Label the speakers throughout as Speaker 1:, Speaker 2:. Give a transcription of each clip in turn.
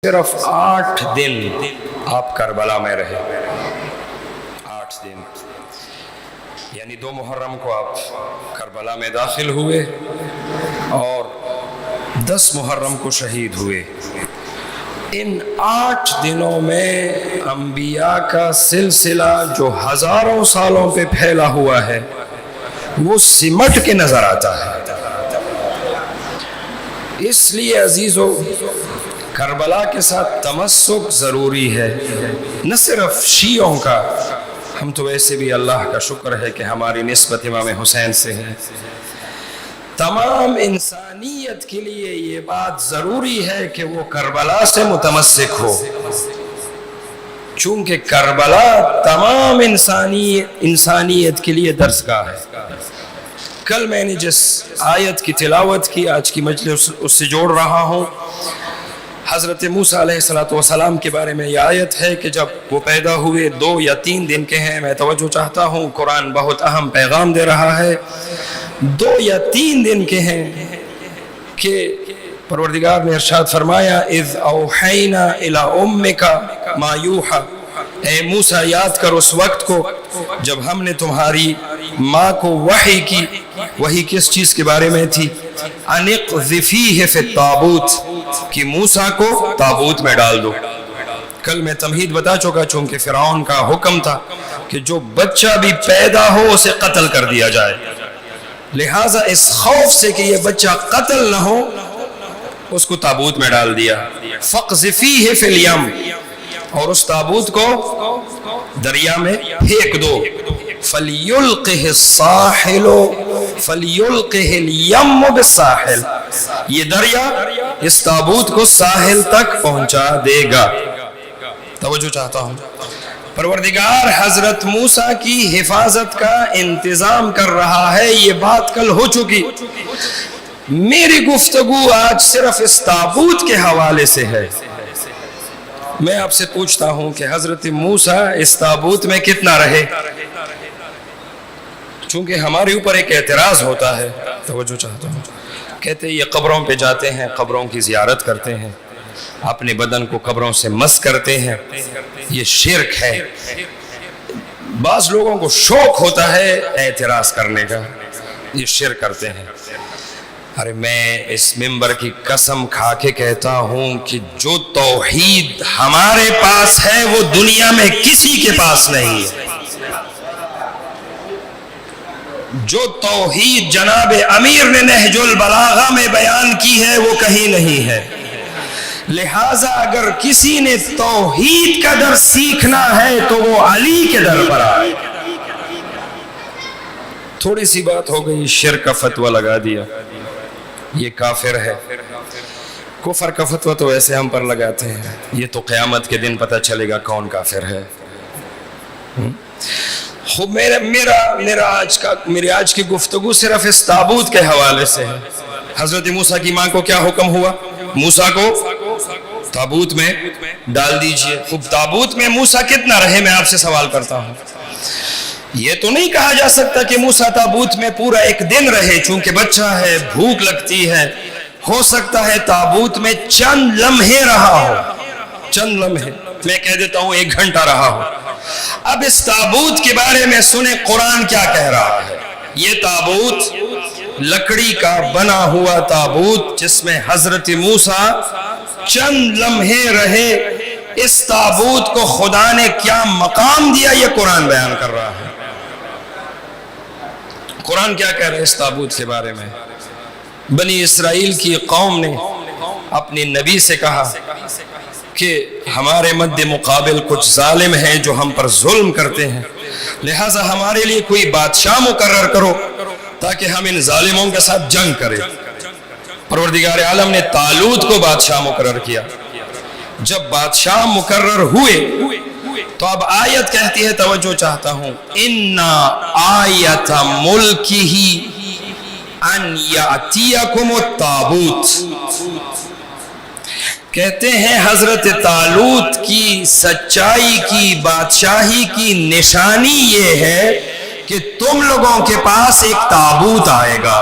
Speaker 1: صرف 8 دن آپ کربلا میں رہے، 8 دن، یعنی 2 محرم کو آپ کربلا میں داخل ہوئے اور 10 محرم کو شہید ہوئے۔ ان 8 دنوں میں انبیاء کا سلسلہ جو ہزاروں سالوں پہ پھیلا ہوا ہے وہ سمٹ کے نظر آتا ہے۔ اس لیے عزیزو، کربلا کے ساتھ تمسک ضروری ہے، نہ صرف شیعوں کا، ہم تو ویسے بھی اللہ کا شکر ہے کہ ہماری نسبت امام حسین سے ہے، تمام انسانیت کے لیے یہ بات ضروری ہے کہ وہ کربلا سے متمسک ہو، چونکہ کربلا تمام انسانیت کے لیے درسگاہ ہے۔ کل میں نے جس آیت کی تلاوت کی، آج کی مجلس اس سے جوڑ رہا ہوں، حضرت موسیٰ علیہ السلام کے بارے میں یہ آیت ہے کہ جب وہ پیدا ہوئے 2 یا 3 دن کے ہیں۔ میں توجہ چاہتا ہوں، قرآن بہت اہم پیغام دے رہا ہے۔ 2 یا 3 دن کے ہیں کہ پروردگار نے ارشاد فرمایا اذ اوحینا الی امک ما یوحی، اے موسیٰ یاد کر اس وقت کو جب ہم نے تمہاری ماں کو وحی کی۔ وحی کس چیز کے بارے میں تھی؟ ان اقذفیہ فی التابوت، کہ موسیٰ کو تابوت میں ڈال دو۔ کل میں تمہید بتا چکا، چونکہ فرعون کا حکم تھا کہ جو بچہ بھی پیدا ہو اسے قتل کر دیا جائے، لہٰذا اس خوف سے کہ یہ بچہ قتل نہ ہو اس کو تابوت میں ڈال دیا۔ فاقذفیہ فی الیم، اور اس تابوت کو دریا میں پھینک دو۔ فَلْيُلْقِهِ السَّاحِلُ فَلْيُلْقِهِ الْيَمُّ بِالسَّاحِلِ، یہ دریا اس تابوت کو ساحل تک پہنچا دے گا۔ توجہ چاہتا ہوں، پروردگار حضرت موسیٰ کی حفاظت کا انتظام کر رہا ہے۔ یہ بات کل ہو چکی۔ میری گفتگو آج صرف اس تابوت کے حوالے سے ہے۔ میں آپ سے پوچھتا ہوں کہ حضرت موسیٰ اس تابوت میں کتنا رہے؟ چونکہ ہمارے اوپر ایک اعتراض ہوتا ہے، توجہ چاہتا ہوں، کہتے ہیں یہ قبروں پہ جاتے ہیں، قبروں کی زیارت کرتے ہیں، اپنے بدن کو قبروں سے مس کرتے ہیں، یہ شرک ہے۔ بعض لوگوں کو شوق ہوتا ہے اعتراض کرنے کا، یہ شرک کرتے ہیں۔ ارے میں اس ممبر کی قسم کھا کے کہتا ہوں کہ جو توحید ہمارے پاس ہے وہ دنیا میں کسی کے پاس نہیں ہے۔ جو توحید جناب امیر نے نہج البلاغہ میں بیان کی ہے وہ کہیں نہیں ہے۔ لہٰذا اگر کسی نے توحید کا در سیکھنا ہے تو وہ علی کے در پر آئے۔ تھوڑی سی بات ہو گئی، شرک کا فتویٰ لگا دیا، یہ کافر ہے۔ کفر کا فتویٰ تو ایسے ہم پر لگاتے ہیں، یہ تو قیامت کے دن پتہ چلے گا کون کافر ہے۔ میری آج کی گفتگو صرف اس تابوت کے حوالے سے ہے۔ حضرت موسیٰ کی ماں کو کیا حکم ہوا؟ موسیٰ کو تابوت میں ڈال دیجئے۔ اب تابوت میں موسیٰ کتنا رہے؟ میں آپ سے سوال کرتا ہوں۔ یہ تو نہیں کہا جا سکتا کہ موسیٰ تابوت میں پورا 1 دن رہے، چونکہ بچہ ہے، بھوک لگتی ہے، ہو سکتا ہے تابوت میں چند لمحے رہا ہو، چند لمحے، میں کہہ دیتا ہوں 1 گھنٹہ رہا ہو۔ اب اس تابوت کے بارے میں سنیں قرآن کیا کہہ رہا ہے۔ یہ تابوت لکڑی کا بنا ہوا تابوت جس میں حضرت موسیٰ چند لمحے رہے، اس تابوت کو خدا نے کیا مقام دیا یہ قرآن بیان کر رہا ہے۔ قرآن کیا کہہ رہا ہے اس تابوت کے بارے میں؟ بنی اسرائیل کی قوم نے اپنے نبی سے کہا کہ ہمارے مد مقابل کچھ ظالم ہیں جو ہم پر ظلم کرتے ہیں، لہٰذا ہمارے لیے کوئی بادشاہ مقرر کرو تاکہ ہم ان ظالموں کے ساتھ جنگ کریں۔ پروردگار عالم نے طالوت کو بادشاہ مقرر کیا۔ جب بادشاہ مقرر ہوئے تو اب آیت کہتی ہے، توجہ چاہتا ہوں، اِنَّا آیَةَ مُلْكِهِ أَنْ يَأْتِيَكُمُ التَّابُوتُ، کہتے ہیں حضرت طالوت کی سچائی کی، بادشاہی کی نشانی یہ ہے کہ تم لوگوں کے پاس ایک تابوت آئے گا۔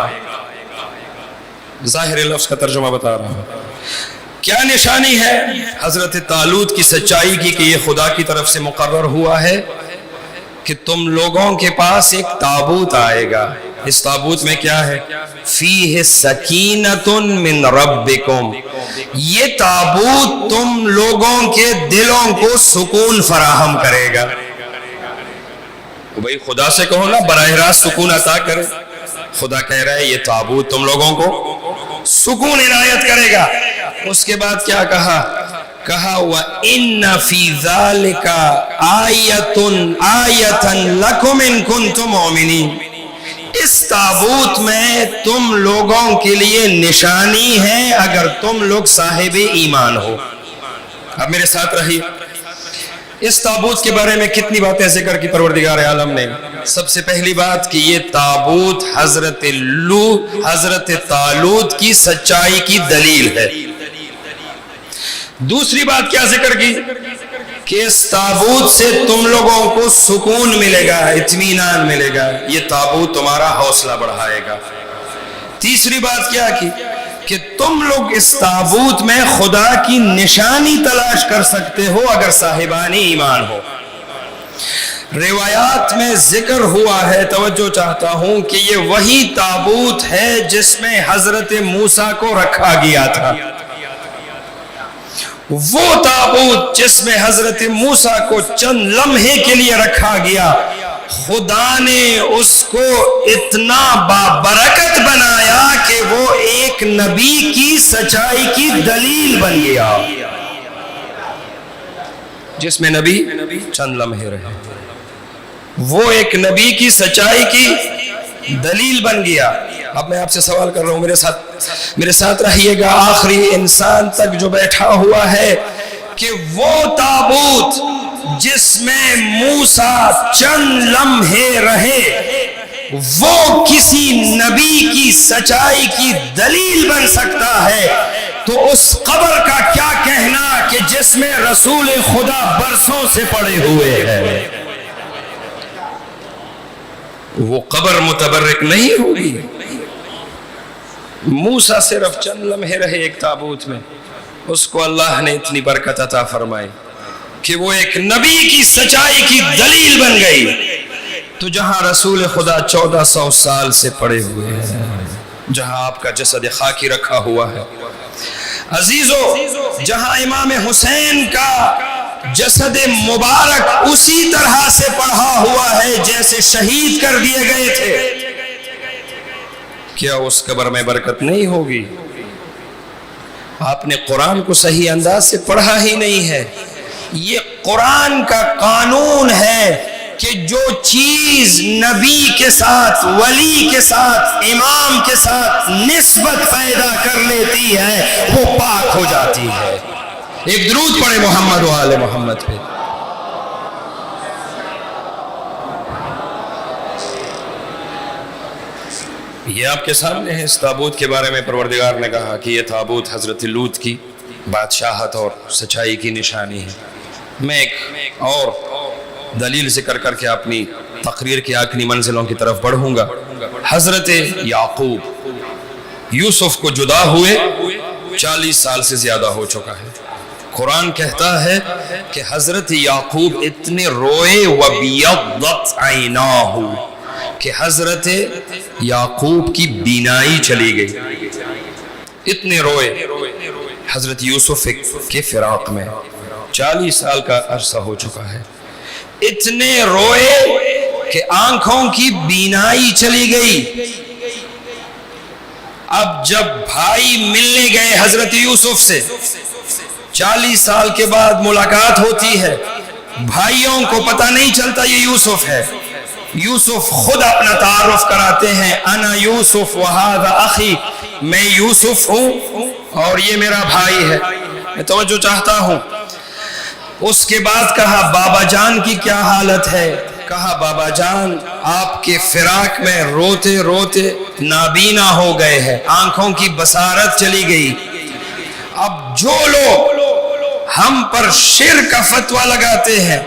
Speaker 1: ظاہر لفظ کا ترجمہ بتا رہا ہوں کیا نشانی ہے حضرت طالوت کی سچائی کی کہ یہ خدا کی طرف سے مقرر ہوا ہے کہ تم لوگوں کے پاس ایک تابوت آئے گا. اس تابوت میں کیا ہے؟ فیہ سکینۃ من ربکم. یہ تابوت تم لوگوں کے دلوں کو سکون فراہم کرے گا. بھئی خدا سے کہو نا براہ راست سکون عطا کرے. خدا کہہ رہا ہے یہ تابوت تم لوگوں کو سکون عنایت کرے گا. اس کے بعد کیا کہا؟ وَإِنَّ فِي ذَلِكَ آیَةً لَكُمْ إِن كُنتُم مُؤْمِنِينَ. اس تابوت میں تم لوگوں کے لیے نشانی ہے اگر تم لوگ صاحب ایمان ہو. اب میرے ساتھ رہیے. اس تابوت کے بارے میں کتنی باتیں ذکر کی پروردگار عالم نے. سب سے پہلی بات کہ یہ تابوت حضرت طالوت کی سچائی کی دلیل ہے. دوسری بات کیا ذکر کی کہ اس تابوت سے تم لوگوں کو سکون ملے گا، اطمینان ملے گا. یہ تابوت تمہارا حوصلہ بڑھائے گا. تیسری بات کیا کی کہ تم لوگ اس تابوت میں خدا کی نشانی تلاش کر سکتے ہو اگر صاحبان ایمان ہو. روایات میں ذکر ہوا ہے، توجہ چاہتا ہوں کہ یہ وہی تابوت ہے جس میں حضرت موسیٰ کو رکھا گیا تھا. وہ تابوت جس میں حضرت موسیٰ کو چند لمحے کے لیے رکھا گیا، خدا نے اس کو اتنا بابرکت بنایا کہ وہ ایک نبی کی سچائی کی دلیل بن گیا. جس میں نبی چند لمحے رہے، وہ ایک نبی کی سچائی کی دلیل بن گیا. اب میں آپ سے سوال کر رہا ہوں، میرے ساتھ رہیے گا آخری انسان تک جو بیٹھا ہوا ہے، کہ وہ تابوت جس میں موسیٰ چند لمحے رہے وہ کسی نبی کی سچائی کی دلیل بن سکتا ہے، تو اس قبر کا کیا کہنا کہ جس میں رسول خدا برسوں سے پڑے ہوئے ہیں. وہ قبر متبرک نہیں ہوگی. موسیٰ صرف چند لمحے رہے ایک تابوت میں، اس کو اللہ نے اتنی برکت عطا فرمائی کہ وہ ایک نبی کی سچائی کی دلیل بن گئی. تو جہاں رسول خدا 1400 سال سے پڑے ہوئے ہیں، جہاں آپ کا جسد خاکی رکھا ہوا ہے، عزیزو جہاں امام حسین کا جسد مبارک اسی طرح سے پڑھا ہوا ہے جیسے شہید کر دیے گئے تھے، کیا اس قبر میں برکت نہیں ہوگی؟ آپ نے قرآن کو صحیح انداز سے پڑھا ہی نہیں ہے. یہ قرآن کا قانون ہے کہ جو چیز نبی کے ساتھ، ولی کے ساتھ، امام کے ساتھ نسبت پیدا کر لیتی ہے وہ پاک ہو جاتی ہے. ایک درود پڑھے محمد و آل محمد پہ. یہ آپ کے سامنے ہے. اس تابوت کے بارے میں پروردگار نے کہا کہ یہ تابوت حضرت لوط کی بادشاہت اور سچائی کی نشانی ہے. میں ایک اور دلیل ذکر کر کے اپنی تقریر کی آخری منزلوں کی طرف بڑھوں گا. حضرت یعقوب یوسف کو جدا ہوئے 40 سال سے زیادہ ہو چکا ہے. قرآن کہتا ہے کہ حضرت یعقوب اتنے روئے وَبِيَضَّتْ عَيْنَاهُ کہ حضرت یعقوب کی بینائی چلی گئی. اتنے روئے حضرت یوسف کے فراق میں. 40 سال کا عرصہ ہو چکا ہے. اتنے روئے کہ آنکھوں کی بینائی چلی گئی. اب جب بھائی ملنے گئے حضرت یوسف سے، 40 سال کے بعد ملاقات ہوتی ہے، بھائیوں کو پتہ نہیں چلتا یہ یوسف ہے. یوسف خود اپنا تعارف کراتے ہیں، انا یوسف وہذا اخی، میں یوسف ہوں اور یہ میرا بھائی ہے. میں توجہ چاہتا ہوں. اس کے بعد کہا بابا جان کی کیا حالت ہے؟ کہا بابا جان آپ کے فراق میں روتے روتے نابینا ہو گئے ہیں، آنکھوں کی بصارت چلی گئی. اب جو لوگ ہم پر شرک کا فتویٰ لگاتے ہیں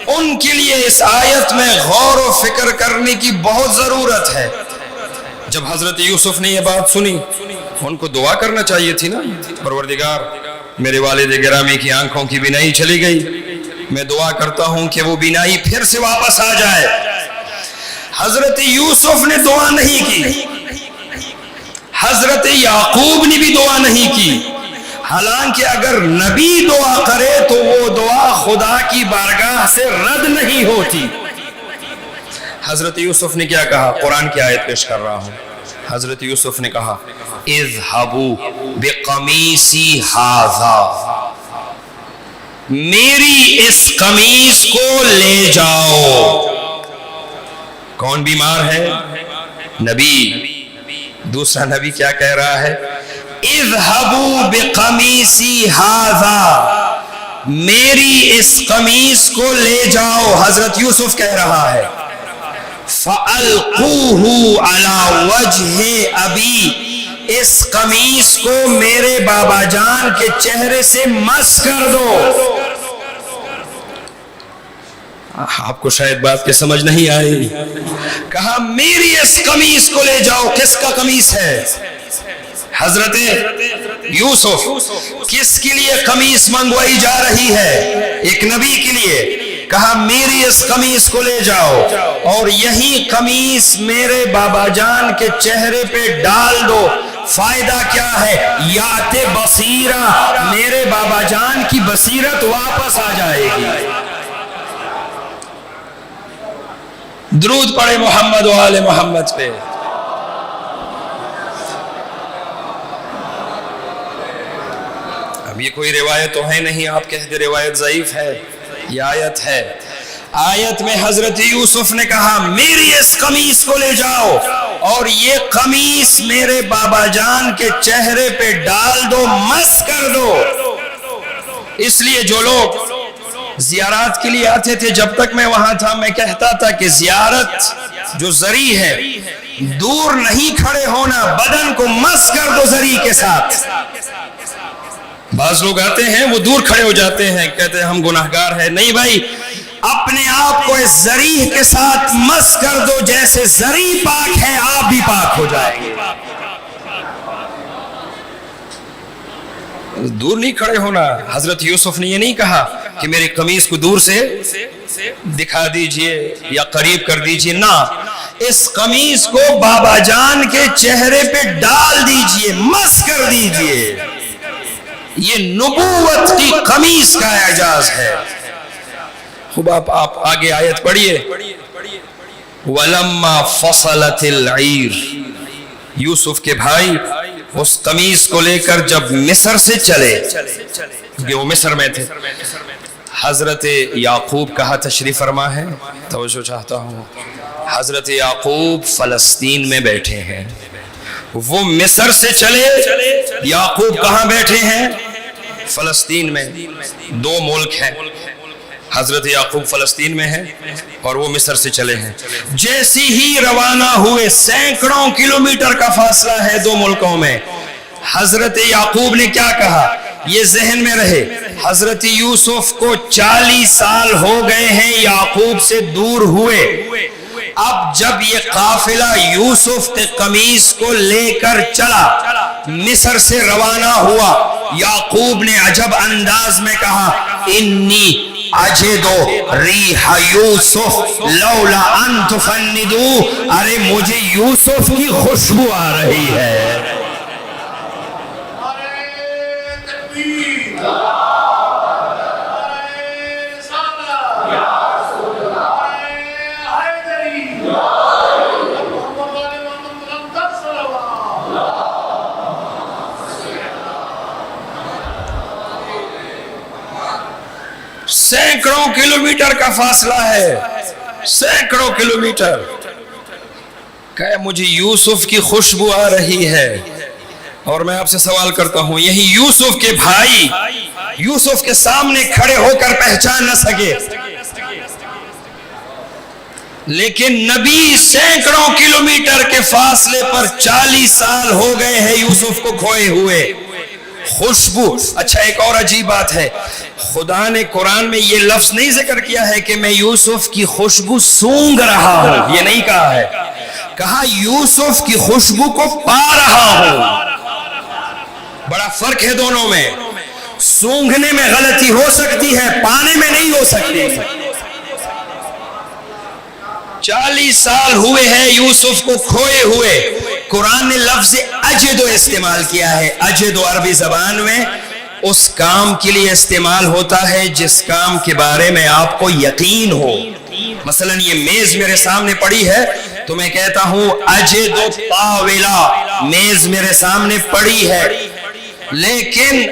Speaker 1: ان کے لیے اس آیت میں غور و فکر کرنے کی بہت ضرورت ہے. جب حضرت یوسف نے یہ بات سنی ان کو دعا کرنا چاہیے تھی نا، پروردگار میرے والد گرامی کی آنکھوں کی بینائی چلی گئی، میں دعا کرتا ہوں کہ وہ بینائی پھر سے واپس آ جائے۔ حضرت یوسف نے دعا نہیں کی، حضرت یعقوب نے بھی دعا نہیں کی، حالانکہ اگر نبی دعا کرے تو وہ دعا خدا کی بارگاہ سے رد نہیں ہوتی۔ حضرت یوسف نے کیا کہا؟ قرآن کی آیت پیش کر رہا ہوں۔ حضرت یوسف نے کہا اذهبوا بقمیصی ھذا، میری اس قمیص کو لے جاؤ۔ کون بیمار ہے؟ نبی۔ دوسرا نبی کیا کہہ رہا ہے؟ اذهبوا بقمیصی ھذا، میری اس قمیص کو لے جاؤ۔ حضرت یوسف کہہ رہا ہے فَأَلْقُوهُ عَلَى وَجْهِ أَبِي، اس قمیص کو میرے بابا جان کے چہرے سے مس کر دو۔ آپ کو شاید بات کی سمجھ نہیں آئی۔ کہا میری اس قمیص کو لے جاؤ۔ کس کا قمیص ہے؟ حضرت یوسف۔ کس کے لیے قمیص منگوائی جا رہی ہے؟ ایک نبی کے لیے۔ کہا میری اس قمیص کو لے جاؤ اور یہی قمیص میرے بابا جان کے چہرے پہ ڈال دو۔ فائدہ کیا ہے؟ یات بصیرہ، میرے بابا جان کی بصیرت واپس آ جائے گی۔ درود پڑھے محمد و آل محمد پہ۔ اب یہ کوئی روایت تو ہے نہیں آپ کہہ دے روایت ضعیف ہے، یہ آیت ہے۔ آیت میں حضرت یوسف نے کہا میری اس قمیص کو لے جاؤ اور یہ قمیص میرے بابا جان کے چہرے پہ ڈال دو، مس کر دو۔ اس لیے جو لوگ زیارات کے لیے آتے تھے، جب تک میں وہاں تھا میں کہتا تھا کہ زیارت جو زری ہے، دور نہیں کھڑے ہونا، بدن کو مس کر دو زری کے ساتھ۔ بعض لوگ آتے ہیں وہ دور کھڑے ہو جاتے ہیں، کہتے ہیں ہم گناہگار ہیں۔ نہیں بھائی، اپنے آپ کو اس زری کے ساتھ مس کر دو، جیسے زری پاک ہے آپ بھی پاک ہو جائیں گے۔ دور نہیں کھڑے ہونا۔ حضرت یوسف نے یہ نہیں کہا کہ میری قمیص کو دور سے دکھا دیجئے یا قریب کر دیجئے، نہ، اس قمیص کو بابا جان کے چہرے پہ ڈال دیجئے، مس کر دیجئے۔ یہ نبوت کی قمیص کا اعجاز ہے۔ خوب آپ آگے آیت پڑھیے۔ وَلَمَّا فَصَلَتِ الْعِيرُ، یوسف کے بھائی اس قمیص کو لے کر جب مصر سے چلے، کہ وہ مصر میں تھے، حضرت یعقوب کہاں تشریف فرما ہے؟ توجہ چاہتا ہوں۔ حضرت یعقوب فلسطین میں بیٹھے ہیں، وہ مصر سے چلے، یعقوب کہاں بیٹھے ہیں؟ فلسطین میں۔ دو ملک ہیں، حضرت یعقوب فلسطین میں ہے اور وہ مصر سے چلے ہیں۔ جیسی ہی روانہ ہوئے، سینکڑوں کلومیٹر کا فاصلہ ہے دو ملکوں میں، حضرت یعقوب نے کیا کہا؟ یہ ذہن میں رہے، حضرت یوسف کو 40 سال ہو گئے ہیں یعقوب سے دور ہوئے۔ اب جب یہ قافلہ یوسف کے قمیص کو لے کر چلا، مصر سے روانہ ہوا، یعقوب نے عجب انداز میں کہا انی اجدو ریح یوسف لولا ان تفندو، ارے مجھے یوسف کی خوشبو آ رہی ہے۔ سینکڑوں کلومیٹر کا فاصلہ ہے، سینکڑوں کلومیٹر۔ کہ مجھے یوسف کی خوشبو آ رہی ہے۔ اور میں آپ سے سوال کرتا ہوں، یہی یوسف کے بھائی یوسف کے سامنے کھڑے ہو کر پہچان نہ سکے، لیکن نبی سینکڑوں کلومیٹر کے فاصلے پر 40 سال ہو گئے ہیں یوسف کو کھوئے ہوئے۔ خوشبو۔ اچھا ایک اور عجیب بات ہے، خدا نے قرآن میں یہ لفظ نہیں ذکر کیا ہے کہ میں یوسف کی خوشبو سونگ رہا ہوں، یہ نہیں کہا ہے، کہا یوسف کی خوشبو کو پا رہا ہوں۔ بڑا فرق ہے دونوں میں۔ سونگھنے میں غلطی ہو سکتی ہے، پانے میں نہیں ہو سکتی۔ 40 سال ہوئے ہیں یوسف کو کھوئے ہوئے، قرآن نے لفظ اجدو استعمال کیا ہے۔ اجدو عربی زبان میں اس کام کے لیے استعمال ہوتا ہے جس کام کے بارے میں آپ کو یقین ہو۔ مثلا یہ میز میرے سامنے پڑی ہے تو میں کہتا ہوں اجدو طاولہ، میز میرے سامنے پڑی ہے۔ لیکن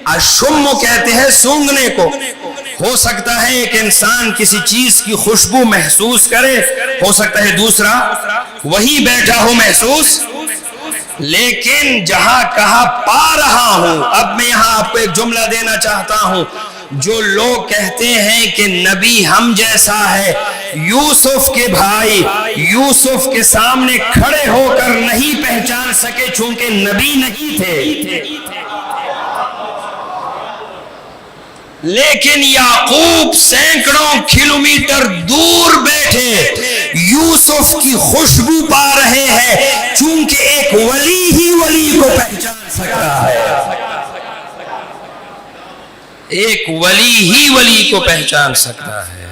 Speaker 1: اشم کہتے ہیں سونگھنے کو۔ ہو سکتا ہے ایک انسان کسی چیز کی خوشبو محسوس کرے، ہو سکتا ہے دوسرا وہی بیٹھا ہو محسوس، لیکن جہاں کہا پا رہا ہوں۔ اب میں یہاں آپ کو ایک جملہ دینا چاہتا ہوں، جو لوگ کہتے ہیں کہ نبی ہم جیسا ہے، یوسف کے بھائی یوسف کے سامنے کھڑے ہو کر نہیں پہچان سکے چونکہ نبی نہیں تھے، لیکن یعقوب سینکڑوں کلومیٹر دور بیٹھے یوسف کی خوشبو پا رہے ہیں چونکہ ایک ولی ہی ولی کو پہچان سکتا ہے، ایک ولی ہی ولی کو پہچان سکتا ہے۔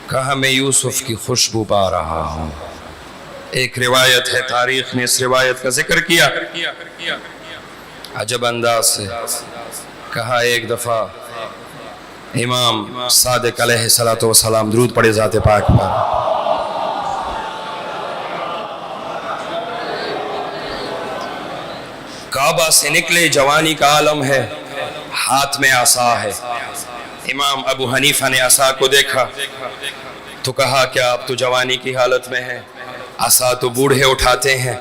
Speaker 1: کہا میں یوسف کی خوشبو پا رہا ہوں۔ ایک روایت ہے، تاریخ نے اس روایت کا ذکر کیا عجب انداز سے۔ کہا ایک دفعہ امام صادق علیہ الصلوۃ والسلام، درود پڑھے ذات پاک پر، کعبہ سے نکلے، جوانی کا عالم ہے، ہاتھ میں عصا ہے۔ امام ابو حنیفہ نے عصا کو دیکھا تو کہا کیا آپ تو جوانی کی حالت میں ہیں، عصا تو بوڑھے اٹھاتے ہیں،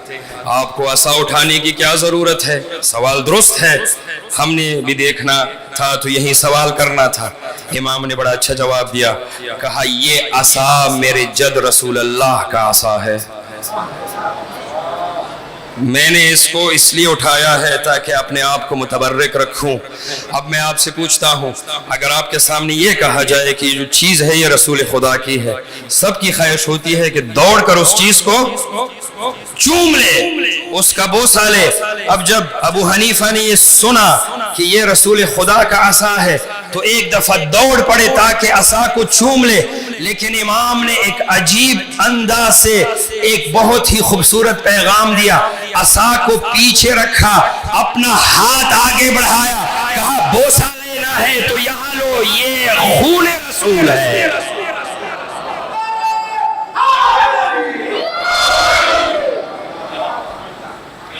Speaker 1: آپ کو عصا اٹھانے کی کیا ضرورت ہے؟ سوال درست ہے، ہم نے بھی دیکھنا تھا تو یہی سوال کرنا تھا۔ امام نے بڑا اچھا جواب دیا، کہا یہ عصا میرے جد رسول اللہ کا عصا ہے، میں نے اس کو اس لیے اٹھایا ہے تاکہ اپنے آپ کو متبرک رکھوں۔ اب میں آپ سے پوچھتا ہوں، اگر آپ کے سامنے یہ کہا جائے کہ جو چیز ہے یہ رسول خدا کی ہے، سب کی خواہش ہوتی ہے کہ دوڑ کر اس چیز کو چوم لے، اس کا بوسہ لے۔ اب جب ابو حنیفہ نے یہ سنا کہ یہ رسول خدا کا عصا ہے تو ایک دفعہ دوڑ پڑے تاکہ عصا کو چوم لے، لیکن امام نے ایک عجیب انداز سے ایک بہت ہی خوبصورت پیغام دیا۔ عصا کو پیچھے رکھا، اپنا ہاتھ آگے بڑھایا، کہا بوسہ لینا ہے تو یہاں لو، یہ خون رسول ہے۔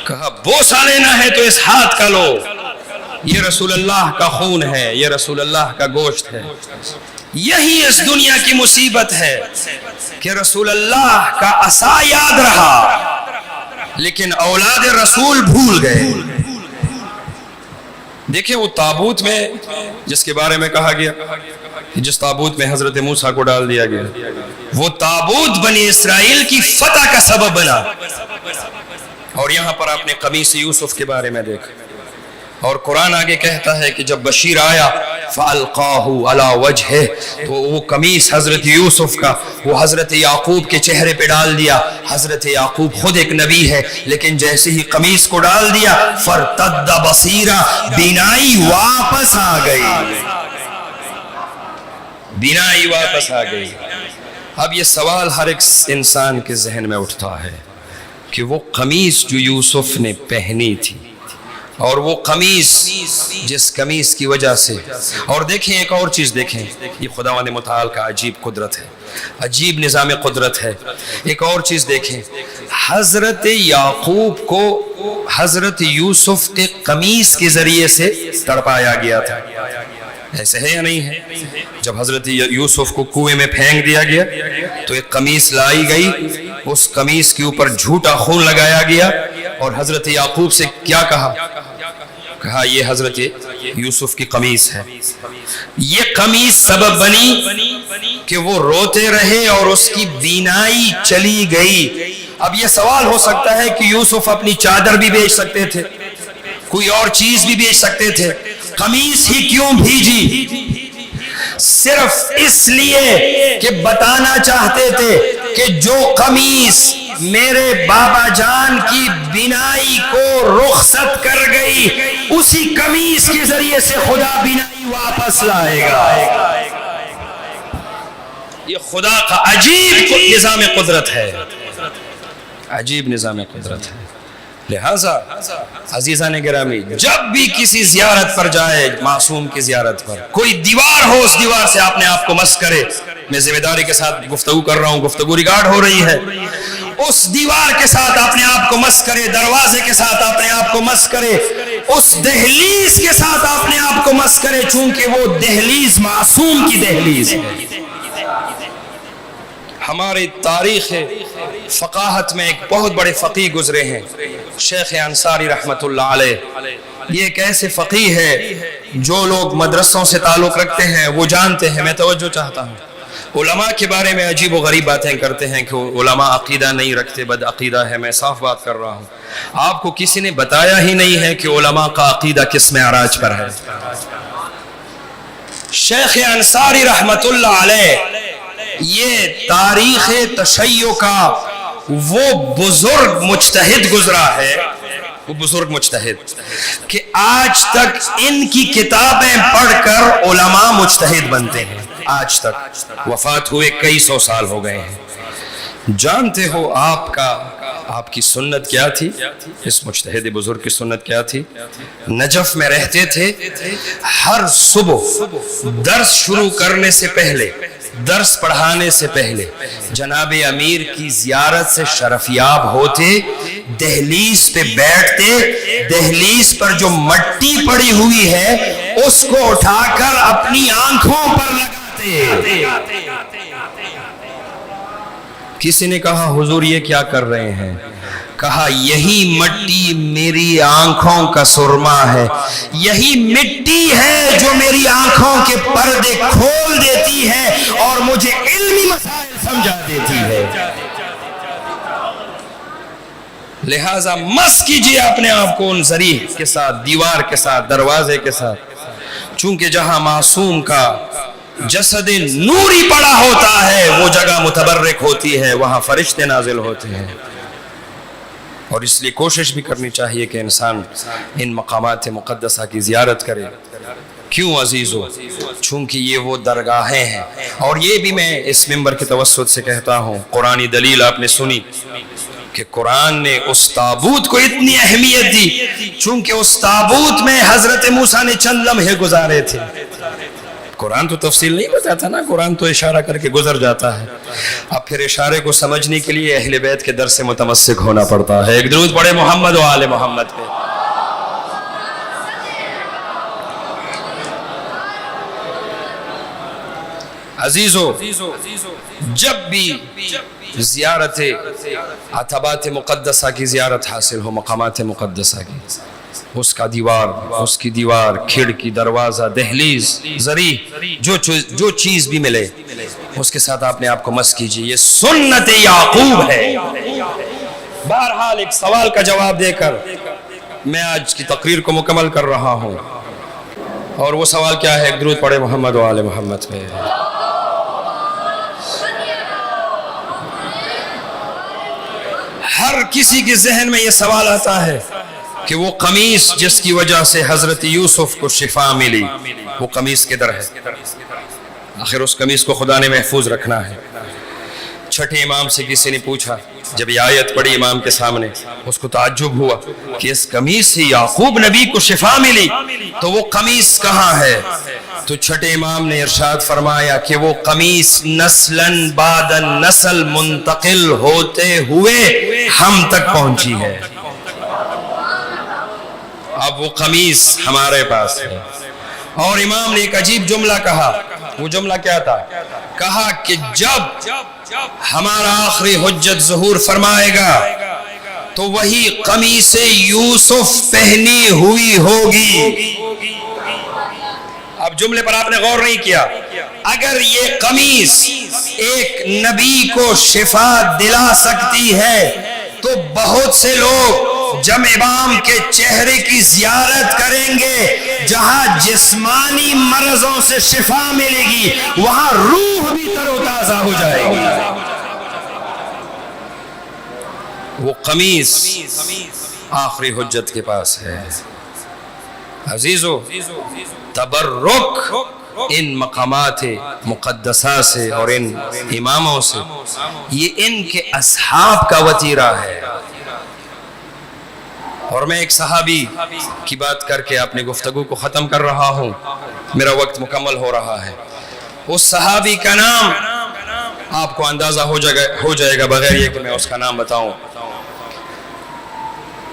Speaker 1: کہا بوسہ لینا ہے تو اس ہاتھ کا لو، یہ رسول اللہ کا خون ہے، یہ رسول اللہ کا گوشت ہے۔ یہی اس دنیا کی مصیبت ہے کہ رسول اللہ کا عصا یاد رہا لیکن اولاد رسول بھول گئے۔ دیکھیں وہ تابوت میں جس کے بارے میں کہا گیا، جس تابوت میں حضرت موسیٰ کو ڈال دیا گیا، وہ تابوت بنی اسرائیل کی فتح کا سبب بنا۔ اور یہاں پر آپ نے قمیص یوسف کے بارے میں دیکھا، اور قرآن آگے کہتا ہے کہ جب بشیر آیا فَأَلْقَاهُ عَلَى وَجْهِهِ، تو وہ قمیص حضرت یوسف کا وہ حضرت یعقوب کے چہرے پہ ڈال دیا۔ حضرت یعقوب خود ایک نبی ہے، لیکن جیسے ہی قمیص کو ڈال دیا فَارْتَدَّ بَصِيرًا، بینائی واپس آ گئی، بینائی واپس آ گئی۔ اب یہ سوال ہر ایک انسان کے ذہن میں اٹھتا ہے کہ وہ قمیص جو یوسف نے پہنی تھی، اور وہ قمیص جس قمیص کی وجہ سے، اور دیکھیں ایک اور چیز دیکھیں، یہ خداوند متعال کا عجیب قدرت ہے، عجیب نظام قدرت ہے۔ ایک اور چیز دیکھیں، حضرت یعقوب کو حضرت یوسف کے قمیص کے ذریعے سے تڑپایا گیا تھا، ایسے ہے یا نہیں ہے؟ جب حضرت یوسف کو کنویں میں پھینک دیا گیا تو ایک قمیص لائی گئی، اس قمیص کے اوپر جھوٹا خون لگایا گیا، اور حضرت یعقوب سے کیا کہا؟ کہا یہ حضرت یوسف کی قمیص ہے۔ یہ قمیص سبب بنی کہ وہ روتے رہے اور اس کی بینائی چلی گئی۔ اب یہ سوال ہو سکتا ہے کہ یوسف اپنی چادر بھی بیچ سکتے تھے، کوئی اور چیز بھی بیچ سکتے تھے، قمیص ہی کیوں بھیجی؟ صرف اس لیے کہ بتانا چاہتے تھے کہ جو قمیص میرے بابا جان کی بینائی کو رخصت کر گئی، اسی قمیص کے ذریعے سے خدا بینائی واپس لائے گا۔ یہ خدا کا عجیب نظام قدرت ہے، عجیب نظام قدرت ہے۔ لہذا عزیزان گرامی، جب بھی کسی زیارت پر جائے، معصوم کی زیارت پر، کوئی دیوار ہو، اس دیوار سے اپنے آپ کو مس کرے۔ میں ذمہ داری کے ساتھ گفتگو کر رہا ہوں، گفتگو ریکارڈ ہو رہی ہے۔ اس دیوار کے ساتھ اپنے آپ کو مس کرے، دروازے کے ساتھ اپنے آپ کو مس کرے، اس دہلیز کے ساتھ اپنے آپ کو مس کرے، چونکہ وہ دہلیز معصوم کی دہلیز ہے۔ ہماری تاریخ فقاہت میں ایک بہت بڑے فقیہ گزرے ہیں، شیخ انصاری رحمت اللہ علیہ۔ یہ ایک ایسے فقیہ ہے جو لوگ مدرسوں سے تعلق رکھتے ہیں وہ جانتے ہیں۔ میں توجہ چاہتا ہوں، علماء کے بارے میں عجیب و غریب باتیں کرتے ہیں کہ علماء عقیدہ نہیں رکھتے، بد عقیدہ ہے۔ میں صاف بات کر رہا ہوں، آپ کو کسی نے بتایا ہی نہیں ہے کہ علماء کا عقیدہ کس معراج پر ہے۔ شیخ انصاری رحمت اللہ علیہ یہ تاریخ تشیع کا وہ بزرگ مجتہد گزرا ہے، وہ بزرگ مجتہد کہ آج تک ان کی کتابیں پڑھ کر علماء مجتہد بنتے ہیں۔ آج تک وفات ہوئے کئی سو سال ہو گئے ہیں۔ جانتے ہو آپ کی سنت کیا تھی؟ اس مجتہد بزرگ کی سنت کیا تھی؟ نجف میں رہتے تھے، ہر صبح درس شروع کرنے سے پہلے، درس پڑھانے سے پہلے جناب امیر کی زیارت سے شرفیاب ہوتے، دہلیز پہ بیٹھتے، دہلیز پر جو مٹی پڑی ہوئی ہے اس کو اٹھا کر اپنی آنکھوں پر لگاتے۔ کسی نے کہا حضور یہ کیا کر رہے ہیں؟ کہا یہی مٹی میری آنکھوں کا سرما ہے، یہی مٹی ہے جو میری آنکھوں کے پردے کھول دیتی ہے اور مجھے علمی مسائل سمجھا دیتی ہے۔ لہٰذا مس کیجئے اپنے آپ کو ان ذریع کے ساتھ، دیوار کے ساتھ، دروازے کے ساتھ، چونکہ جہاں معصوم کا جسد نوری پڑا ہوتا ہے وہ جگہ متبرک ہوتی ہے، وہاں فرشتے نازل ہوتے ہیں۔ اور اس لیے کوشش بھی کرنی چاہیے کہ انسان ان مقامات مقدسہ کی زیارت کرے۔ کیوں عزیزو؟ چونکہ یہ وہ درگاہیں ہیں، اور یہ بھی میں اس منبر کے توسط سے کہتا ہوں، قرآنی دلیل آپ نے سنی کہ قرآن نے اس تابوت کو اتنی اہمیت دی چونکہ اس تابوت میں حضرت موسیٰ نے چند لمحے گزارے تھے۔ قرآن تو تفصیل نہیں بتاتا نا، قرآن تو اشارہ کر کے گزر جاتا ہے۔ اب پھر اشارے کو سمجھنے کے لیے اہل بیت کے درس سے متمسک ہونا پڑتا ہے۔ ایک درود پڑھے محمد و آل محمد پہ۔ عزیزو، جب بھی زیارت عتبات مقدسہ کی زیارت حاصل ہو، مقامات مقدسہ کی، اس کا دیوار، اس کی دیوار، کھڑکی، دروازہ، دہلیز، ذریع، جو چیز بھی ملے اس کے ساتھ آپ نے آپ کو مس کیجئے۔ یہ سنت یعقوب ہے۔ بہرحال ایک سوال کا جواب دے کر میں آج کی تقریر کو مکمل کر رہا ہوں، اور وہ سوال کیا ہے؟ ایک درود پڑھے محمد و آل محمد پہ۔ ہر کسی کے ذہن میں یہ سوال آتا ہے کہ وہ قمیص جس کی وجہ سے حضرت یوسف کو شفا ملی، وہ قمیص کدھر ہے؟ آخر اس قمیص کو خدا نے محفوظ رکھنا ہے۔ چھٹے امام سے کسی نے پوچھا، جب یہ آیت پڑھی امام کے سامنے، اس کو تعجب ہوا کہ اس قمیص سے یعقوب نبی کو شفا ملی، تو وہ قمیص کہاں ہے؟ تو چھٹے امام نے ارشاد فرمایا کہ وہ قمیص نسلاً بعد نسل منتقل ہوتے ہوئے ہم تک پہنچی ہے۔ اب وہ قمیص ہمارے پاس ہے۔ اور امام نے ایک عجیب جملہ کہا، وہ جملہ کیا تھا؟ کہا کہ جب ہمارا آخری حجت ظہور فرمائے گا تو وہی قمیص یوسف پہنی ہوئی ہوگی۔ اب جملے پر آپ نے غور نہیں کیا۔ اگر یہ قمیص ایک نبی کو شفا دلا سکتی ہے تو بہت سے لوگ جب امام کے چہرے کی زیارت کریں گے، جہاں جسمانی مرضوں سے شفا ملے گی وہاں روح بھی تر و تازہ ہو جائے گی۔ وہ قمیص آخری حجت کے پاس ہے۔ عزیزو تبرک ان مقامات مقدسہ سے اور ان اماموں سے یہ ان کے اصحاب کا وتیرہ ہے. اور میں ایک صحابی کی بات کر کے اپنی گفتگو کو ختم کر رہا ہوں، میرا وقت مکمل ہو رہا ہے. اس صحابی کا نام آپ کو اندازہ ہو جائے گا بغیر یہ کہ میں اس کا نام بتاؤں.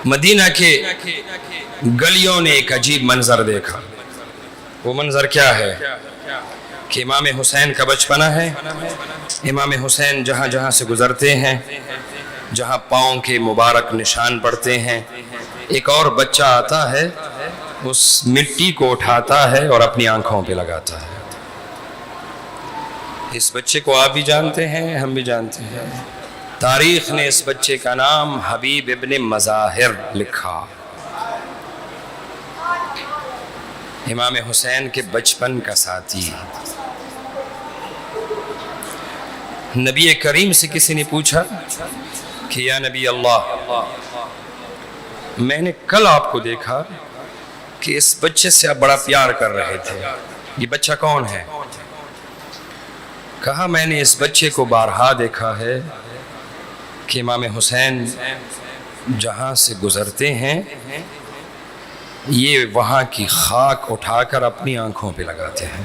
Speaker 1: مدینہ کے گلیوں نے ایک عجیب منظر دیکھا. وہ منظر کیا ہے کہ امام حسین کا بچپنا ہے. امام حسین جہاں جہاں سے گزرتے ہیں، جہاں پاؤں کے مبارک نشان پڑتے ہیں، ایک اور بچہ آتا ہے، اس مٹی کو اٹھاتا ہے اور اپنی آنکھوں پہ لگاتا ہے. اس بچے کو آپ بھی جانتے ہیں، ہم بھی جانتے ہیں. تاریخ نے اس بچے کا نام حبیب ابن مظاہر لکھا. امام حسین کے بچپن کا ساتھی. نبی کریم سے کسی نے پوچھا کہ یا نبی اللہ، میں نے کل آپ کو دیکھا کہ اس بچے سے آپ بڑا پیار کر رہے تھے، یہ بچہ کون ہے؟ کہا میں نے اس بچے کو بارہا دیکھا ہے کہ امام حسین جہاں سے گزرتے ہیں یہ وہاں کی خاک اٹھا کر اپنی آنکھوں پہ لگاتے ہیں.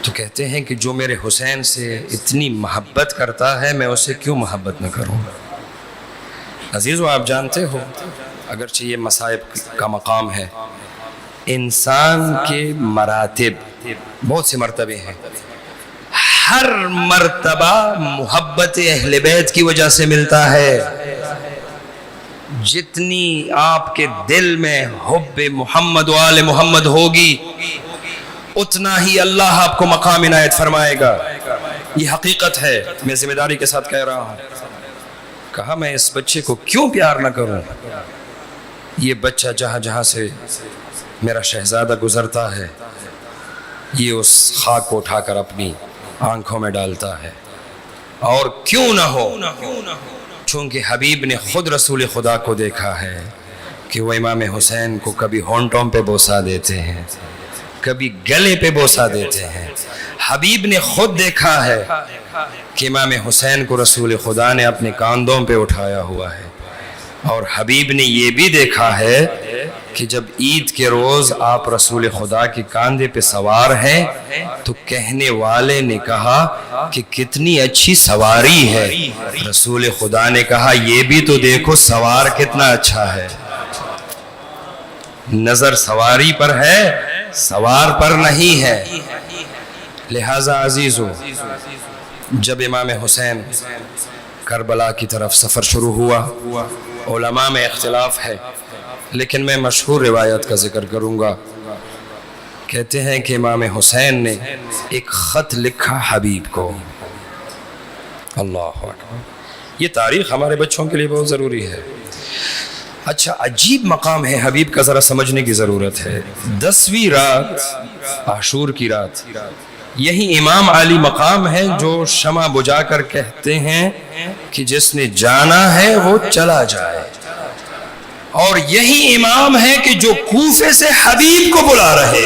Speaker 1: تو کہتے ہیں کہ جو میرے حسین سے اتنی محبت کرتا ہے میں اسے کیوں محبت نہ کروں. عزیزو آپ جانتے ہو اگرچہ یہ مصائب کا مقام ہے، انسان کے مراتب بہت سے مرتبے ہیں. ہر مرتبہ محبت اہل بیت کی وجہ سے ملتا ہے. جتنی آپ کے دل میں حب محمد و آل محمد ہوگی اتنا ہی اللہ آپ کو مقام عنایت فرمائے گا. یہ حقیقت ہے، میں ذمہ داری کے ساتھ کہہ رہا ہوں. کہا میں اس بچے کو کیوں پیار نہ کروں؟ یہ بچہ جہاں جہاں سے میرا شہزادہ گزرتا ہے یہ اس خاک کو اٹھا کر اپنی آنکھوں میں ڈالتا ہے. اور کیوں نہ ہو، چونکہ حبیب نے خود رسول خدا کو دیکھا ہے کہ وہ امام حسین کو کبھی ہونٹوں پہ بوسہ دیتے ہیں، کبھی گلے پہ بوسہ دیتے ہیں. حبیب نے خود دیکھا ہے کہ امام حسین کو رسول خدا نے اپنے کاندھوں پہ اٹھایا ہوا ہے. اور حبیب نے یہ بھی دیکھا ہے کہ جب عید کے روز آپ رسول خدا کے کاندھے پہ سوار ہیں تو کہنے والے نے کہا کہ کتنی اچھی سواری ہے. رسول خدا نے کہا یہ بھی تو دیکھو سوار کتنا اچھا ہے. نظر سواری پر ہے، سوار پر نہیں ہے. لہٰذا عزیزو جب امام حسین کربلا کی طرف سفر شروع ہوا، علماء میں اختلاف ہے لیکن میں مشہور روایت کا ذکر کروں گا. کہتے ہیں کہ امام حسین نے ایک خط لکھا حبیب کو. اللہ اکبر، یہ تاریخ ہمارے بچوں کے لیے بہت ضروری ہے. اچھا عجیب مقام ہے حبیب کا، ذرا سمجھنے کی ضرورت ہے. 10ویں رات عاشور کی رات، یہی امام علی مقام ہے جو شمع بجھا کر کہتے ہیں کہ جس نے جانا ہے وہ چلا جائے. اور یہی امام ہے کہ جو کوفے سے حبیب کو بلا رہے.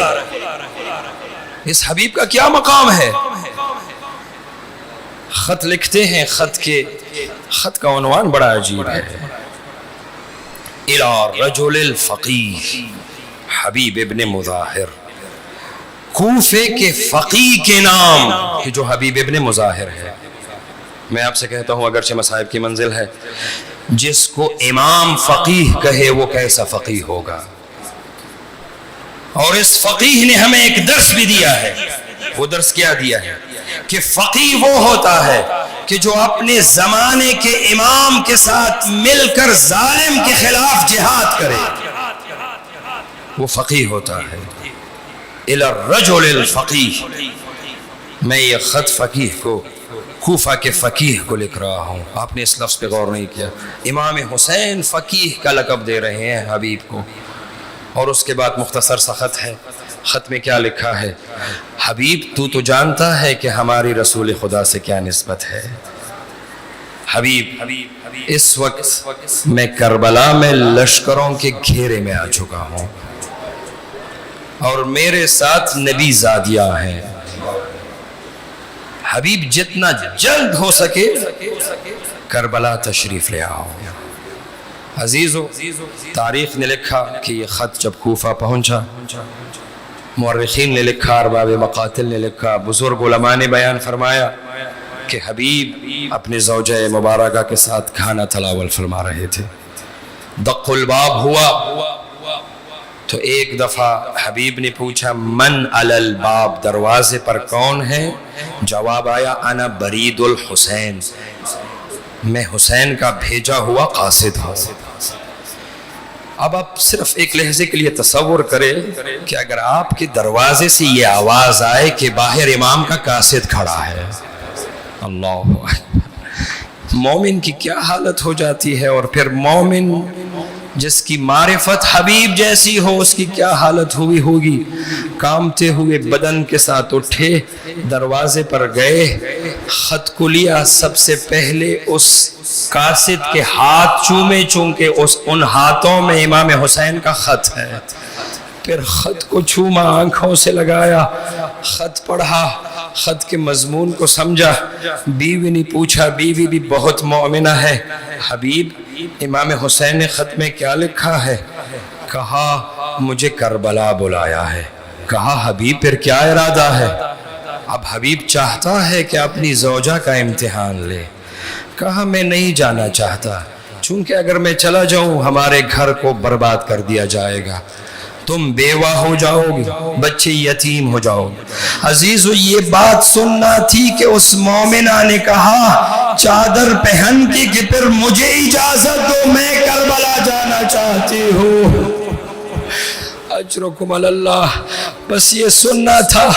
Speaker 1: اس حبیب کا کیا مقام ہے؟ خط لکھتے ہیں، خط کا عنوان بڑا عجیب ہے. الی رجل الفقیہ حبیب ابن مظاہر، کوفے کے فقیہ کے نام کہ جو حبیب ابن مظاہر ہے. میں آپ سے کہتا ہوں اگرچہ مصائب کی منزل ہے، جس کو امام فقیہ کہے وہ کیسا فقیہ ہوگا. اور اس فقیہ نے ہمیں ایک درس بھی دیا ہے. وہ درس کیا دیا ہے؟ کہ فقیہ وہ ہوتا ہے کہ جو اپنے زمانے کے امام کے ساتھ مل کر ظالم کے خلاف جہاد کرے، وہ فقیہ ہوتا ہے. الی الرجل الفقیہ. میں یہ خط فقیہ کو، کوفہ کے فقیہ کو لکھ رہا ہوں. آپ نے اس لفظ پہ غور نہیں کیا. امام حسین فقیہ کا لقب دے رہے ہیں حبیب کو. اور اس کے بعد مختصر سا خط ہے. خط میں کیا لکھا ہے؟ حبیب تو جانتا ہے کہ ہماری رسول خدا سے کیا نسبت ہے. حبیب اس وقت میں کربلا میں لشکروں کے گھیرے میں آ چکا ہوں اور میرے ساتھ نبی زادیہ ہیں. حبیب جتنا جلد ہو سکے کربلا تشریف لے آؤ. عزیزو، تاریخ نے لکھا کہ یہ خط جب کوفہ پہنچا، مورخین نے لکھا، ارباب مقاتل نے لکھا، بزرگ علماء نے بیان فرمایا کہ حبیب اپنے زوجہ مبارکہ کے ساتھ کھانا تناول فرما رہے تھے. دق الباب ہوا تو ایک دفعہ حبیب نے پوچھا من علی الباب، دروازے پر کون ہے؟ جواب آیا انا برید الحسین، میں حسین کا بھیجا ہوا قاصد ہوں. اب آپ صرف ایک لحظے کے لیے تصور کریں کہ اگر آپ کے دروازے سے یہ آواز آئے کہ باہر امام کا قاصد کھڑا ہے، اللہ اکبر، مومن کی کیا حالت ہو جاتی ہے. اور پھر مومن جس کی معرفت حبیب جیسی ہو اس کی کیا حالت ہوئی ہوگی. کامتے ہوئے بدن کے ساتھ اٹھے، دروازے پر گئے، خط کو لیا، سب سے پہلے اس قاصد کے ہاتھ چومے، چونکہ ان ہاتھوں میں امام حسین کا خط ہے. پھر خط کو چوما، آنکھوں سے لگایا، خط پڑھا، خط کے مضمون کو سمجھا. بیوی نے پوچھا، بیوی بھی بہت مومنہ ہے، حبیب امام حسین نے خط میں کیا لکھا ہے؟ کہا مجھے کربلا بلایا ہے. کہا حبیب پھر کیا ارادہ ہے؟ اب حبیب چاہتا ہے کہ اپنی زوجہ کا امتحان لے. کہا میں نہیں جانا چاہتا، چونکہ اگر میں چلا جاؤں ہمارے گھر کو برباد کر دیا جائے گا، تم بیوہ ہو جاؤ گی، بچے یتیم ہو جاؤ گے. عزیزو، یہ بات سننا تھی کہ اس مومنہ نے کہا چادر پہن کے کہ پھر مجھے اجازت دو، میں کربلا جانا چاہتی ہوں. اجرکم اللہ. بس یہ سننا تھا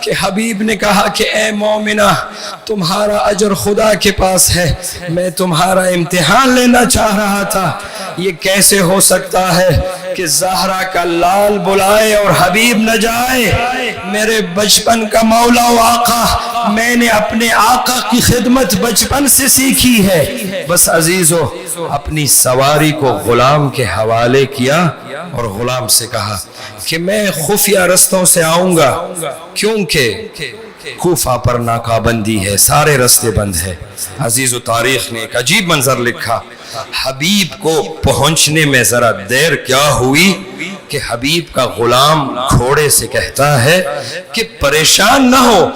Speaker 1: کہ حبیب نے کہا کہ اے مومنہ، تمہارا اجر خدا کے پاس ہے، میں تمہارا امتحان لینا چاہ رہا تھا. یہ کیسے ہو سکتا ہے کہ زہرا کا لال بلائے اور حبیب نہ جائے؟ میرے بچپن کا مولا و آقا، میں نے اپنے آقا کی خدمت بچپن سے سیکھی ہے. بس عزیزو، اپنی سواری کو غلام کے حوالے کیا اور غلام سے کہا کہ میں خفیہ رستوں سے آؤں گا، کیونکہ کوفہ پر ناکہ بندی ہے، سارے رستے بند ہے. عزیز و تاریخ نے ایک عجیب منظر لکھا. حبیب کو پہنچنے میں ذرا دیر کیا ہوئی کہ حبیب کا غلام گھوڑے سے کہتا ہے کہ پریشان نہ ہو،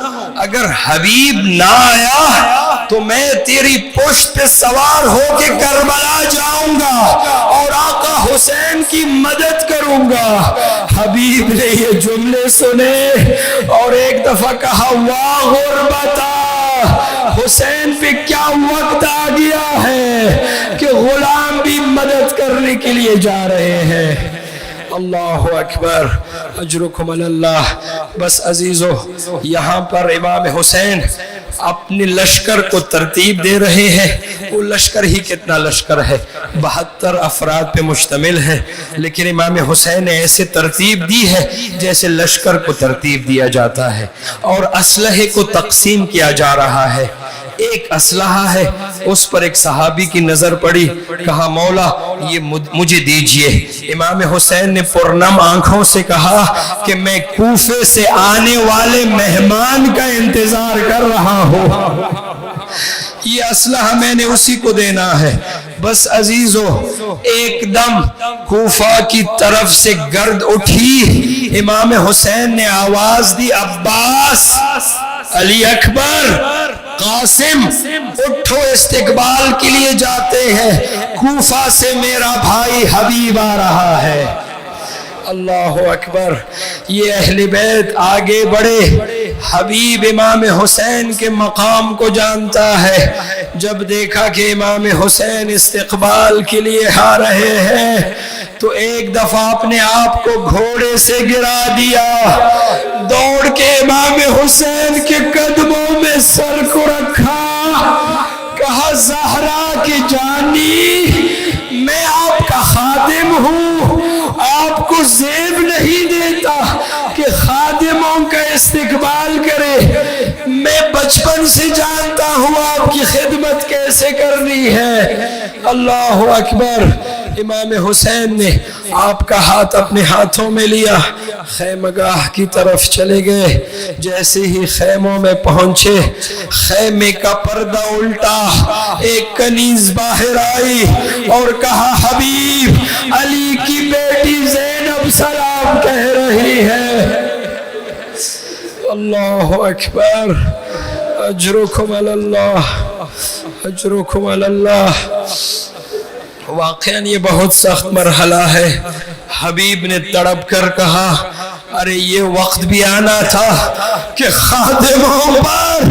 Speaker 1: اگر حبیب نہ آیا تو میں تیری پشت پہ سوار ہو کے کربلا جاؤں گا اور آقا حسین کی مدد کروں گا. حبیب نے یہ جملے سنے اور ایک دفعہ کہا واہ غربتا، حسین پہ کیا وقت آ گیا ہے کہ غلام بھی مدد کرنے کے لیے جا رہے ہیں. اللہ اکبر، اجرکم اللہ. بس عزیزو، یہاں پر امام حسین اپنے لشکر کو ترتیب دے رہے ہیں. وہ لشکر ہی کتنا لشکر ہے، 72 افراد پہ مشتمل ہے، لیکن امام حسین نے ایسے ترتیب دی ہے جیسے لشکر کو ترتیب دیا جاتا ہے، اور اسلحے کو تقسیم کیا جا رہا ہے. ایک اسلحہ ہے، اس پر ایک صحابی کی نظر پڑی، کہا مولا یہ مجھے دیجئے. امام حسین نے پرنم آنکھوں سے کہا کہ میں کوفے سے آنے والے مہمان کا انتظار کر رہا ہوں، یہ اسلحہ میں نے اسی کو دینا ہے. بس عزیزو، ایک دم کوفہ کی طرف سے گرد اٹھی. امام حسین نے آواز دی عباس، علی اکبر، قاسم، اٹھو استقبال کے لیے جاتے ہیں، کوفہ سے میرا بھائی حبیب آ رہا ہے. اللہ اکبر. یہ اہل بیت آگے بڑھے. حبیب امام حسین کے مقام کو جانتا ہے. جب دیکھا کہ امام حسین استقبال کے لیے آ رہے ہیں تو ایک دفعہ اپنے آپ کو گھوڑے سے گرا دیا، دوڑ کے امام حسین کے قدموں میں سر کو رکھا، کہا زہرا کی جانی، میں آپ کا خادم ہوں، آپ کو زیب نہیں دیتا کہ خادموں کا استقبال کرے، میں بچپن سے جانتا ہوں آپ کی خدمت کیسے کرنی ہے۔ اللہ اکبر۔ امام حسین نے آپ کا ہاتھ اپنے ہاتھوں میں لیا، خیمہ گاہ کی طرف چلے گئے۔ جیسے ہی خیموں میں پہنچے، خیمے کا پردہ الٹا، ایک کنیز باہر آئی اور کہا حبیب علی کی بیٹی زینب سلام کہہ رہی ہے۔ اللہ اکبر۔ اجرکم علی اللہ، اجرکم علی اللہ۔ واقعاً یہ بہت سخت مرحلہ ہے۔ حبیب نے تڑپ کر کہا ارے یہ وقت بھی آنا تھا کہ خادموں پر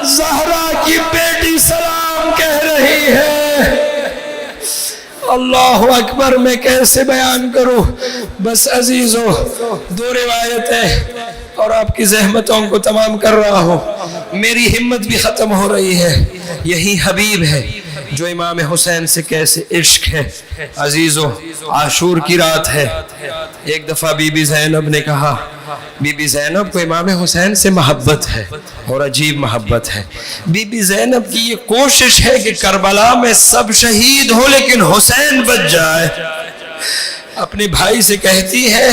Speaker 1: زہرا کی بیٹی سلام کہہ رہی ہے۔ اللہ اکبر۔ میں کیسے بیان کروں؟ بس عزیزو، دو روایتیں اور آپ کی زحمتوں کو تمام کر رہا ہوں، میری ہمت بھی ختم ہو رہی ہے۔ یہی حبیب ہے جو امام حسین سے کیسے عشق ہے۔ عزیزو، عاشور کی رات ہے۔ ایک دفعہ بی بی زینب نے کہا، بی بی زینب کو امام حسین سے محبت ہے اور عجیب محبت ہے۔ بی بی زینب کی یہ کوشش ہے کہ کربلا میں سب شہید ہو لیکن حسین بچ جائے۔ اپنے بھائی سے کہتی ہے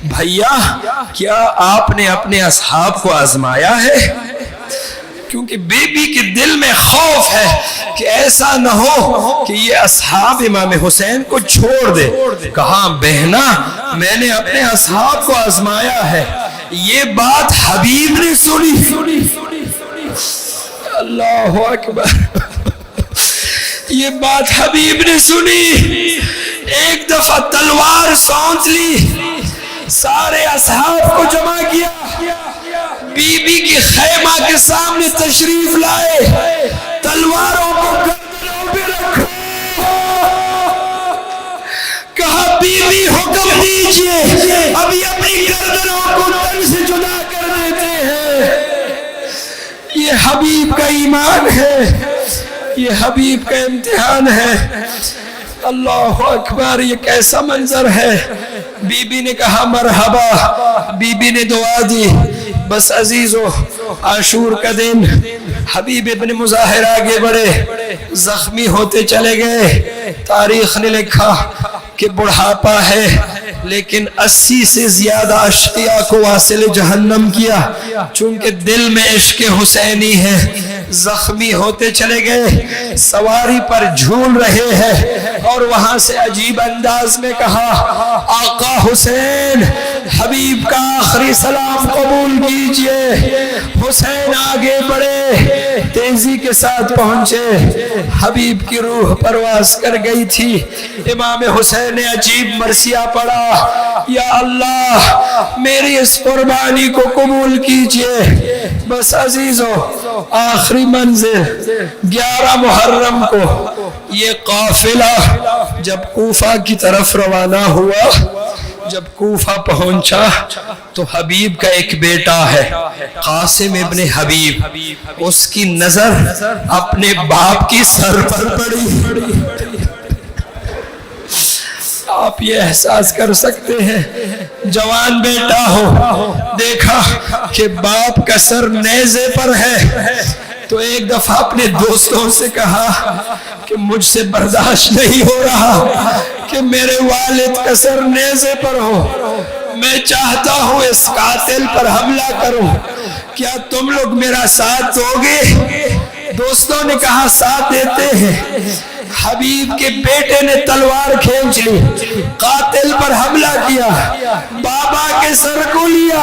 Speaker 1: بھیا کیا آپ نے اپنے اصحاب کو آزمایا ہے؟ کیونکہ بی بی کے دل میں خوف ہے کہ ایسا نہ ہو کہ یہ اصحاب امام حسین کو چھوڑ دے۔ کہا بہنا میں نے اپنے اصحاب کو آزمایا ہے۔ یہ بات حبیب نے سنی۔ اللہ اکبر۔ یہ بات حبیب نے سنی، ایک دفعہ تلوار سونت لی، سارے اصحاب کو جمع کیا، بی بی کی خیمہ کے سامنے تشریف لائے، تلواروں کو گردنوں پہ رکھا، کہا بی بی حکم دیجئے ابھی اپنی گردنوں کو تن سے جدا کر دیتے ہیں۔ یہ حبیب کا ایمان ہے، یہ حبیب کا امتحان ہے۔ اللہ اکبر۔ یہ کیسا منظر ہے۔ بی بی نے کہا مرحبا، بی بی نے دعا دی۔ بس عزیزو، عاشور کا دن، حبیب ابن مظاہر آگے بڑھے، زخمی ہوتے چلے گئے۔ تاریخ نے لکھا کہ بڑھاپا ہے لیکن 80 سے زیادہ اشقیاء کو واصل جہنم کیا، چونکہ دل میں عشق حسینی ہے۔ زخمی ہوتے چلے گئے، سواری پر جھول رہے ہیں اور وہاں سے عجیب انداز میں کہا آقا حسین حبیب کا آخری سلام قبول کیجئے۔ حسین آگے بڑھے، تیزی کے ساتھ پہنچے، حبیب کی روح پرواز کر گئی تھی۔ امام حسین نے عجیب مرثیہ پڑھا، یا اللہ میری اس قربانی کو قبول کیجئے۔ بس عزیزو، آخری منزل 11 محرم کو یہ قافلہ جب کوفہ کی طرف روانہ ہوا، جب کوفہ پہنچا تو حبیب کا ایک بیٹا ہے قاسم ابن حبیب، اس کی نظر اپنے باپ کی سر پر پڑی۔ آپ یہ احساس کر سکتے ہیں، جوان بیٹا ہو، دیکھا کہ باپ کا سر نیزے پر ہے تو ایک دفعہ اپنے دوستوں سے کہا کہ مجھ سے برداشت نہیں ہو رہا کہ میرے والد کا سر نیزے پر ہو، میں چاہتا ہوں اس قاتل پر حملہ کروں، کیا تم لوگ میرا ساتھ دو گے؟ دوستوں نے کہا ساتھ دیتے ہیں۔ حبیب کے بیٹے نے تلوار کھینچ لی، قاتل پر حملہ کیا، بابا کے سر کو لیا،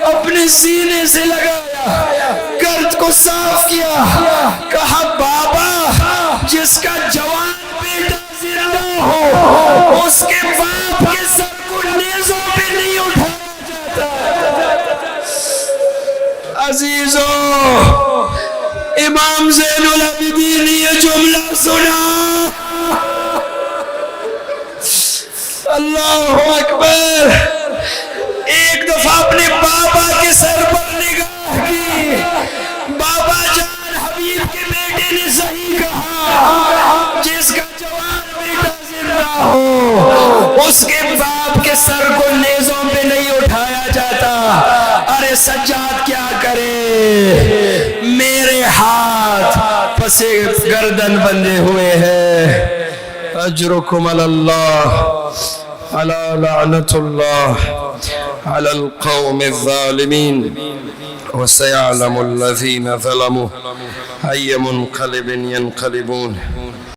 Speaker 1: اپنے سینے سے لگایا، گرد کو صاف کیا، کہا بابا جس کا جوان بیٹا زندہ ہو اس کے باپ کے سر کو نیزوں پہ نہیں اٹھایا جاتا۔ عزیزو، امام زین العابدین نے یہ جملہ سنا۔ اللہ اکبر۔ ایک دفعہ اپنے بابا کے سر پر نگاہ کی، بابا جان حبیب کے بیٹے نے صحیح کہا، جس کا جوان بیٹا زندہ ہو اس کے باپ کے سر کو نیزوں پہ نہیں اٹھایا جاتا۔ ارے سجاد کیا کرے، میرے ہاتھ پس گردن بندے ہوئے ہیں۔ اجرکم علی اللہ، علی لعنت اللہ علی القوم الظالمین، وسيعلم الذين ظلموا أي منقلب ينقلبون۔